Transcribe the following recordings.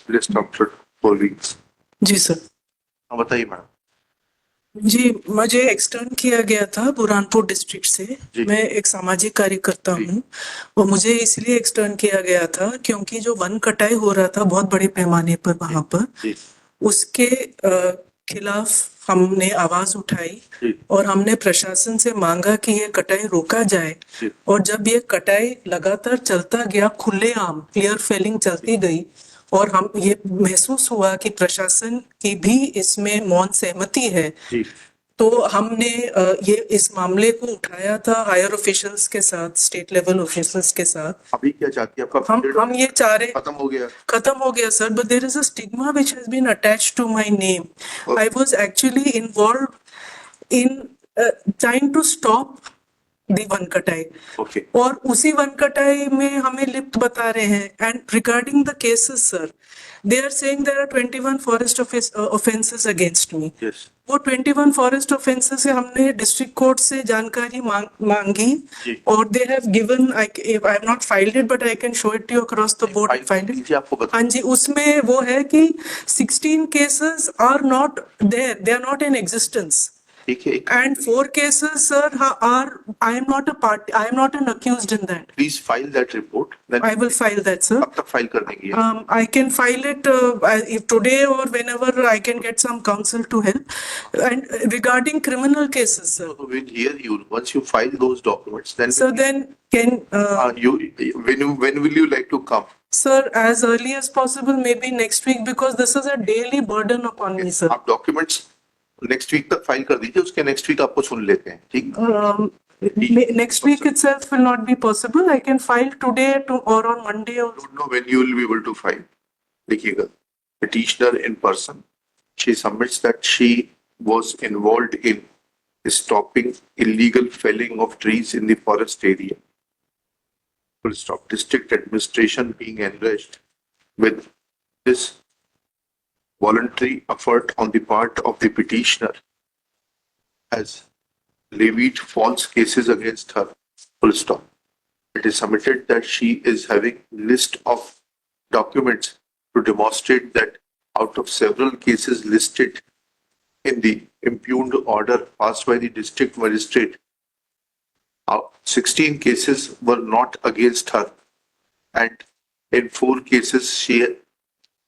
list after 4 weeks. जी sir. हाँ बताइए madam. जी, मुझे एक्सटर्न किया गया था बुरहानपुर डिस्ट्रिक्ट से। जी। मैं एक सामाजिक कार्यकर्ता जी। हूँ और मुझे इसलिए एक्सटर्न किया गया था क्योंकि जो वन कटाई हो रहा था बहुत बड़े पैमाने पर वहां पर, जी। उसके खिलाफ हमने आवाज उठाई जी। और हमने प्रशासन से मांगा कि ये कटाई रोका जाए। जी। और जब ये कटाई लगातार चलता गया, खुलेआम क्लियर फेलिंग चलती गई और हम ये महसूस हुआ कि प्रशासन की भी इसमें मौन सहमति है, जी। तो हमने ये इस मामले को उठाया था हायर ऑफिशियल्स के साथ, स्टेट लेवल ऑफिशियल्स के साथ। अभी क्या चाहती है आपका? हम ये चाह रहे खत्म हो गया sir, but there is a stigma which has been attached to my name. I was actually involved in trying to stop the one कटाई। ओके। और उसी वन कटाई में हमें लिप्त बता रहे हैं। And regarding the cases sir, they are saying there are 21 forest offences against me. Yes. वो 21 फॉरेस्ट ऑफेंसेस से हमने डिस्ट्रिक्ट कोर्ट से जानकारी मांगी जी। और they have given, I have not filed it but I can show it to you across the board filed. आपको बता। हाँ जी, उसमें वो है कि 16 cases are not there, they are not in existence. ठीक है। And 4 cases, sir, I am not a part. I am not an accused in that. Please file that report. I will file that, sir. कब तक file कर देंगे? I can file it if today or whenever I can get some counsel to help. And regarding criminal cases, sir. We'll hear you once you file those documents. Then So then can when will you like to come? sir, as early as possible, maybe next week, because this is a daily burden upon me, sir. आप documents next week तक file कर दीजिए, उसके next week आपको सुन लेते हैं। ठीक। Next week itself will not be possible. I can file today or on Monday. Or don't know when you will be able to file. देखिएगा, petitioner in person, she submits that she was involved in stopping illegal felling of trees in the forest area. Full stop. District administration being enraged with this voluntary effort on the part of the petitioner has levied false cases against her. Full stop. It is submitted that she is having list of documents to demonstrate that out of several cases listed in the impugned order passed by the district magistrate, 16 cases were not against her, and in 4 cases she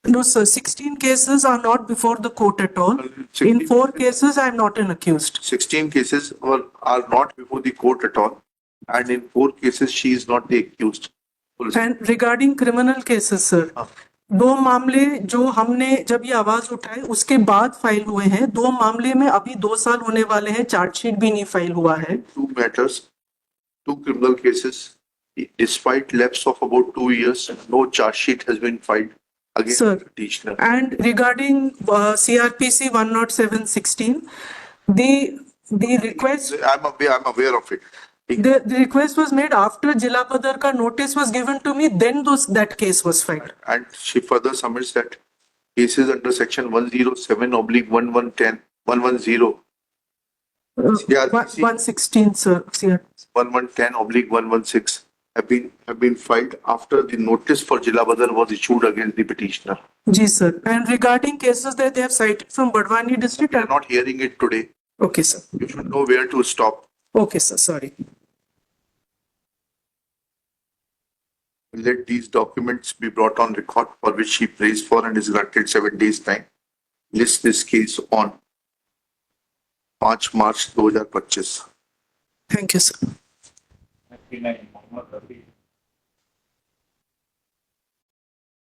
no, sir, 16 cases are not before the court at all. In 4 cases, I am not an accused. 16 cases are not before the court at all, and in 4 cases she is not the accused. And regarding criminal cases, sir, 2 मामले जो हमने जब ये आवाज उठाई उसके बाद file हुए हैं। 2 मामले में अभी 2 साल होने वाले हैं, चार्जशीट भी नहीं फाइल हुआ है। 2 matters, 2 criminal cases. Despite lapse of about 2 years, no charge sheet has been filed against the petitioner. And regarding CRPC 10716, the request, I'm aware of it. the request was made after Jila Padar ka notice was given to me, then that case was filed. And she further submits that cases under section 107/1110 110 CRPC 116, sir. 1110/116 have been filed after the notice for Jila Badar was issued against the petitioner. Ji, sir. And regarding cases that they have cited from Badwani district, We are not hearing it today. Okay, sir. You should know where to stop. Okay, sir. Sorry. Let these documents be brought on record, for which she prays for and is granted 7 days time. List this case on 5 March 2025. Thank you, sir.